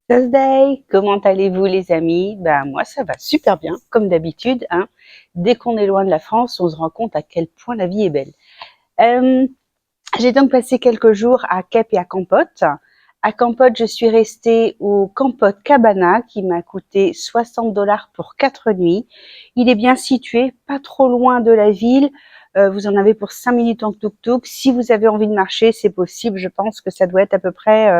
Thursday, comment allez-vous les amis? Ben moi ça va super bien, comme d'habitude, hein. Dès qu'on est loin de la France, on se rend compte à quel point la vie est belle. Euh, j'ai donc passé quelques jours à Kep et à Kampot. À Kampot, je suis restée au Kampot Cabana qui m'a coûté 60 $ pour 4 nuits. Il est bien situé, pas trop loin de la ville. Vous en avez pour 5 minutes en tuk-tuk. Si vous avez envie de marcher, c'est possible. Je pense que ça doit être à peu près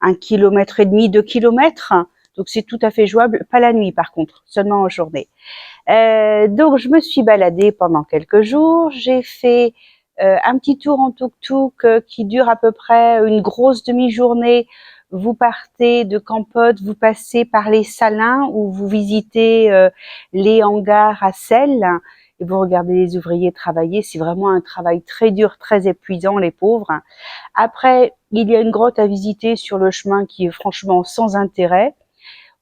1,5 km, 2 kilomètres. Donc c'est tout à fait jouable, pas la nuit par contre, seulement en journée. Donc je me suis baladée pendant quelques jours. J'ai fait un petit tour en tuk-tuk qui dure à peu près une grosse demi-journée. Vous partez de Kampot, vous passez par les Salins où vous visitez les hangars à sel et vous regardez les ouvriers travailler. C'est vraiment un travail très dur, très épuisant, les pauvres. Après, il y a une grotte à visiter sur le chemin qui est franchement sans intérêt.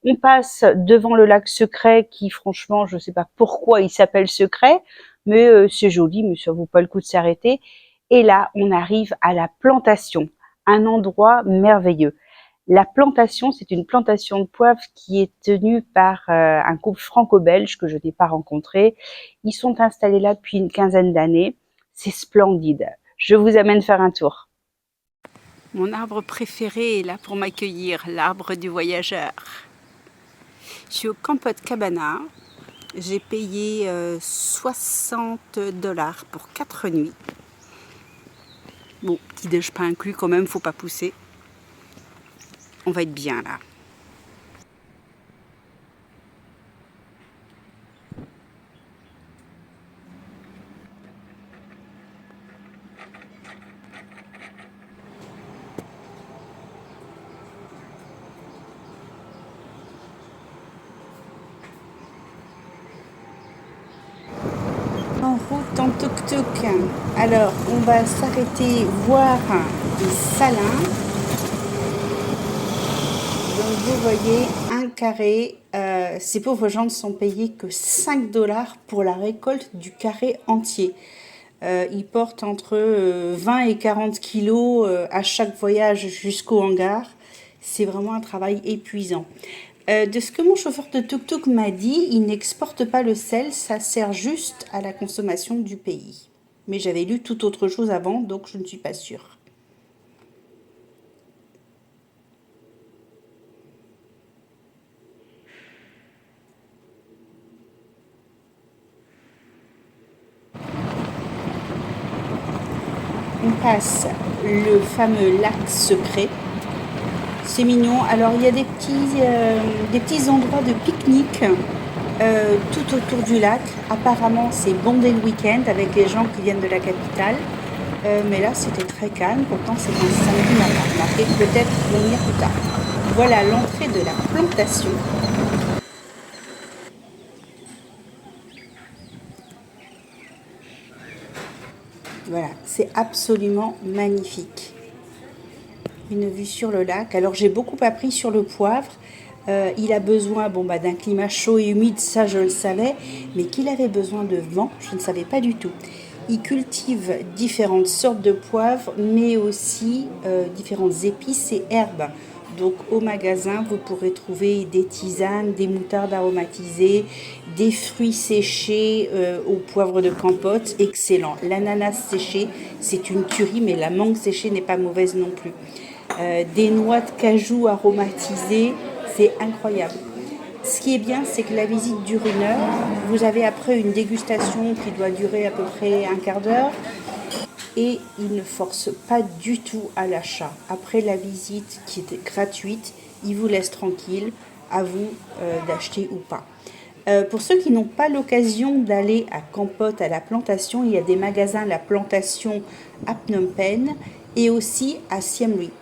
On passe devant le lac secret qui, franchement, je ne sais pas pourquoi il s'appelle secret, mais c'est joli, mais ça vaut pas le coup de s'arrêter. Et là, on arrive à la plantation, un endroit merveilleux. La plantation, c'est une plantation de poivre qui est tenue par un couple franco-belge que je n'ai pas rencontré. Ils sont installés là depuis une quinzaine d'années. C'est splendide. Je vous amène faire un tour. Mon arbre préféré est là pour m'accueillir, l'arbre du voyageur. Je suis au Kampot Cabana. J'ai payé 60 $ pour 4 nuits. Bon, petit déj pas inclus quand même, faut pas pousser. On va être bien là. En route en tuk-tuk. Alors, on va s'arrêter voir les salins. Donc, vous voyez, un carré. Ces pauvres gens ne sont payés que 5 $ pour la récolte du carré entier. Ils portent entre 20 et 40 kilos à chaque voyage jusqu'au hangar. C'est vraiment un travail épuisant. De ce que mon chauffeur de tuk-tuk m'a dit, il n'exporte pas le sel, ça sert juste à la consommation du pays. Mais j'avais lu tout autre chose avant, donc je ne suis pas sûre. On passe le fameux lac secret. C'est mignon. Alors il y a des petits endroits de pique-nique tout autour du lac. Apparemment c'est bondé le week-end avec les gens qui viennent de la capitale. Mais là c'était très calme. Pourtant c'est un samedi matin. Marqué peut-être venir plus tard. Voilà l'entrée de la plantation. Voilà, c'est absolument magnifique. Une vue sur le lac. Alors j'ai beaucoup appris sur le poivre. Il a besoin d'un climat chaud et humide, ça je le savais, mais qu'il avait besoin de vent, je ne savais pas du tout. Il cultive différentes sortes de poivre, mais aussi différentes épices et herbes. Donc au magasin, vous pourrez trouver des tisanes, des moutardes aromatisées, des fruits séchés au poivre de Kampot, excellent. L'ananas séché, c'est une tuerie, mais la mangue séchée n'est pas mauvaise non plus. Des noix de cajou aromatisées, c'est incroyable. Ce qui est bien, c'est que la visite dure 1 heure. Vous avez après une dégustation qui doit durer à peu près un quart d'heure. Et il ne force pas du tout à l'achat. Après la visite qui est gratuite, il vous laisse tranquille, à vous d'acheter ou pas. Pour ceux qui n'ont pas l'occasion d'aller à Kampot, à la plantation, il y a des magasins La Plantation à Phnom Penh et aussi à Siem Reap.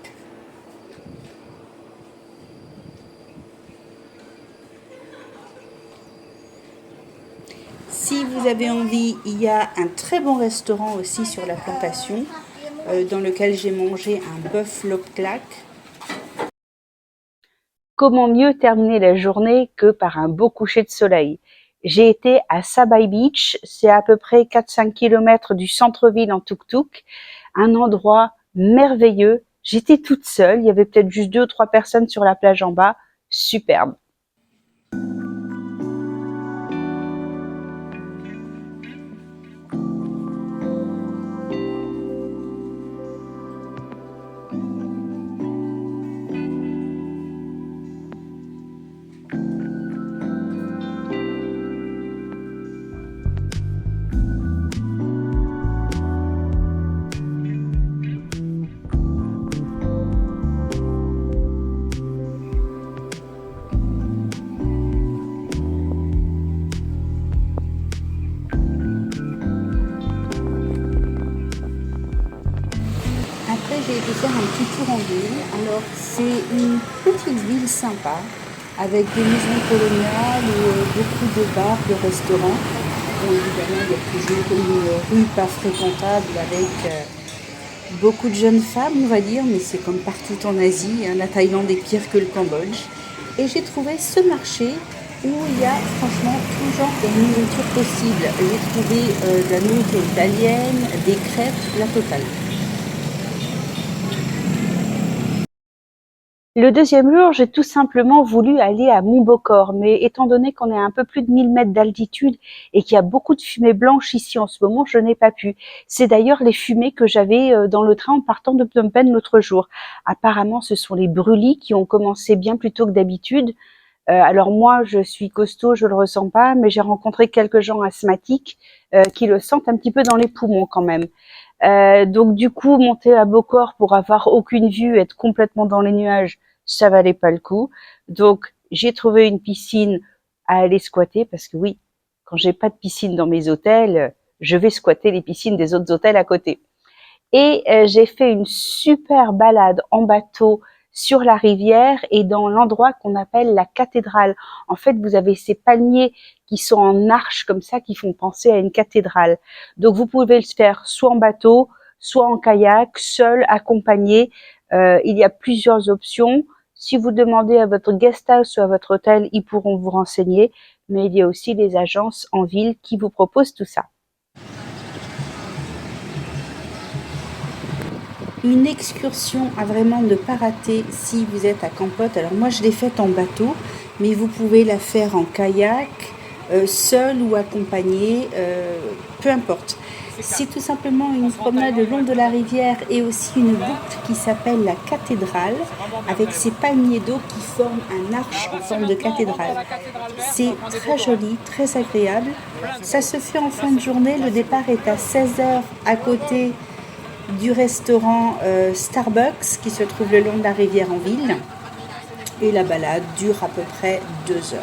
Si vous avez envie, il y a un très bon restaurant aussi sur la plantation dans lequel j'ai mangé un bœuf lop-clac. Comment mieux terminer la journée que par un beau coucher de soleil? J'ai été à Sabai Beach, c'est à peu près 4-5 km du centre-ville en tuk-tuk, un endroit merveilleux. J'étais toute seule, il y avait peut-être juste 2 ou 3 personnes sur la plage en bas. Superbe. Après, j'ai été faire un petit tour en ville. Alors, c'est une petite ville sympa, avec des maisons coloniales, beaucoup de bars, de restaurants. Bon, évidemment, il y a toujours une rue pas fréquentable avec beaucoup de jeunes femmes, on va dire, mais c'est comme partout en Asie, hein, la Thaïlande est pire que le Cambodge. Et j'ai trouvé ce marché où il y a franchement tout genre de nourriture possible. J'ai trouvé de la nourriture italienne, des crêpes, la totale. Le deuxième jour, j'ai tout simplement voulu aller à Montbocor, mais étant donné qu'on est à un peu plus de 1000 mètres d'altitude et qu'il y a beaucoup de fumée blanche ici en ce moment, je n'ai pas pu. C'est d'ailleurs les fumées que j'avais dans le train en partant de Phnom Penh l'autre jour. Apparemment, ce sont les brûlis qui ont commencé bien plus tôt que d'habitude. Alors moi, je suis costaud, je le ressens pas, mais j'ai rencontré quelques gens asthmatiques qui le sentent un petit peu dans les poumons quand même. Donc du coup, monter à Bocor pour avoir aucune vue, être complètement dans les nuages, ça valait pas le coup. Donc j'ai trouvé une piscine à aller squatter parce que oui, quand j'ai pas de piscine dans mes hôtels, je vais squatter les piscines des autres hôtels à côté. Et j'ai fait une super balade en bateau sur la rivière et dans l'endroit qu'on appelle la cathédrale. En fait, vous avez ces palmiers qui sont en arche comme ça, qui font penser à une cathédrale. Donc, vous pouvez le faire soit en bateau, soit en kayak, seul, accompagné. Il y a plusieurs options. Si vous demandez à votre guest house ou à votre hôtel, ils pourront vous renseigner. Mais il y a aussi des agences en ville qui vous proposent tout ça. Une excursion à vraiment ne pas rater si vous êtes à Kampot. Alors moi je l'ai faite en bateau, mais vous pouvez la faire en kayak, seul ou accompagné, peu importe. C'est tout simplement une promenade le long de la rivière et aussi une boucle qui s'appelle la cathédrale, avec ces palmiers d'eau qui forment un arche en forme de cathédrale. C'est très joli, très agréable. Ça se fait en fin de journée, le départ est à 16 h à côté du restaurant Starbucks qui se trouve le long de la rivière en ville. Et la balade dure à peu près 2 heures.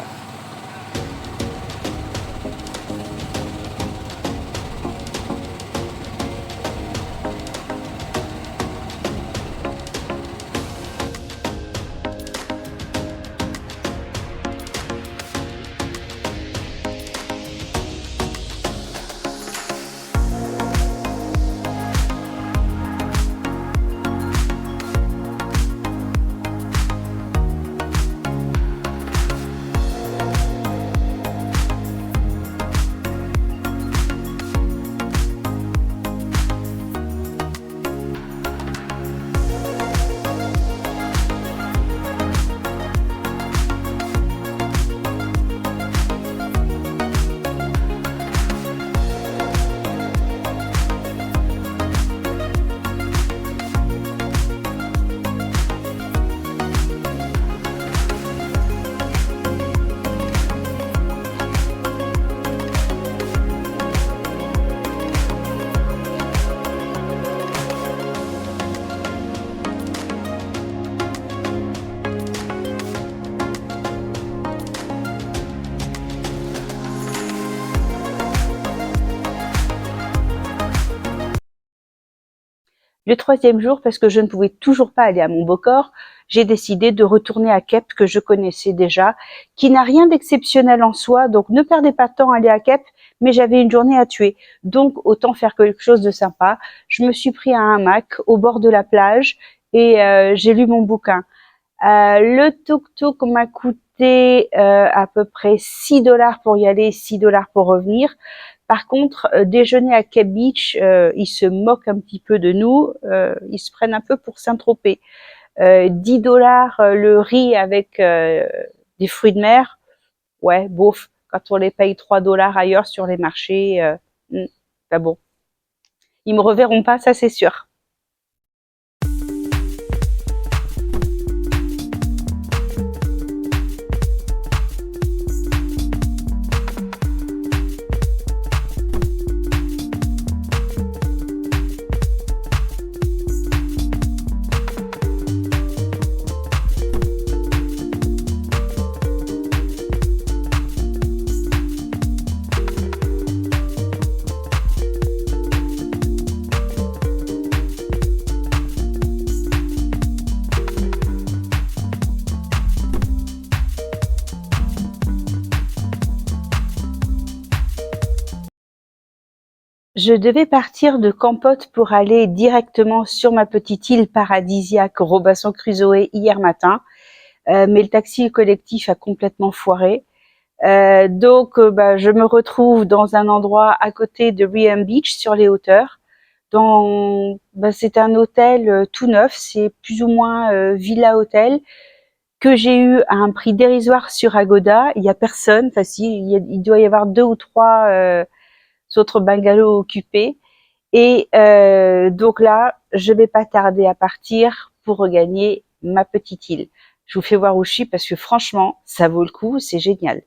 Le troisième jour, parce que je ne pouvais toujours pas aller à Montbocor, j'ai décidé de retourner à Kep, que je connaissais déjà, qui n'a rien d'exceptionnel en soi, donc ne perdez pas de temps à aller à Kep, mais j'avais une journée à tuer, donc autant faire quelque chose de sympa. Je me suis pris un hamac au bord de la plage et j'ai lu mon bouquin. Le tuk-tuk m'a coûté à peu près 6 $ pour y aller, 6 $ pour revenir. Par contre, déjeuner à Cape Beach, ils se moquent un petit peu de nous, ils se prennent un peu pour Saint-Tropez. 10 $ le riz avec des fruits de mer, ouais, bof, quand on les paye 3 $ ailleurs sur les marchés, pas bon. Ils me reverront pas, ça c'est sûr. Je devais partir de Campote pour aller directement sur ma petite île paradisiaque Robinson Crusoe hier matin, mais le taxi collectif a complètement foiré. Donc, je me retrouve dans un endroit à côté de Reham Beach, sur les hauteurs. C'est un hôtel tout neuf, c'est plus ou moins villa hôtel que j'ai eu à un prix dérisoire sur Agoda. Il y a personne, enfin si, il doit y avoir 2 ou 3 autres bungalows occupés. Et donc là, je vais pas tarder à partir pour regagner ma petite île. Je vous fais voir où je suis parce que franchement, ça vaut le coup, c'est génial.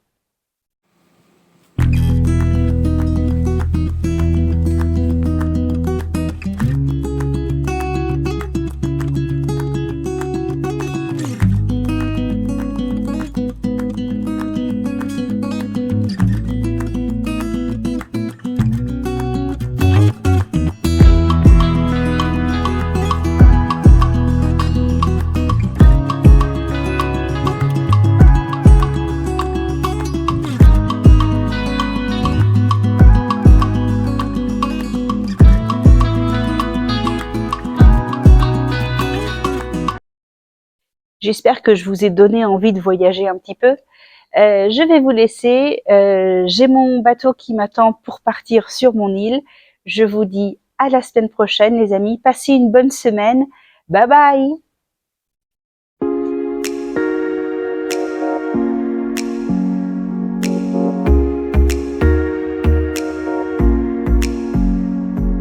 J'espère que je vous ai donné envie de voyager un petit peu. Je vais vous laisser. J'ai mon bateau qui m'attend pour partir sur mon île. Je vous dis à la semaine prochaine, les amis. Passez une bonne semaine. Bye bye!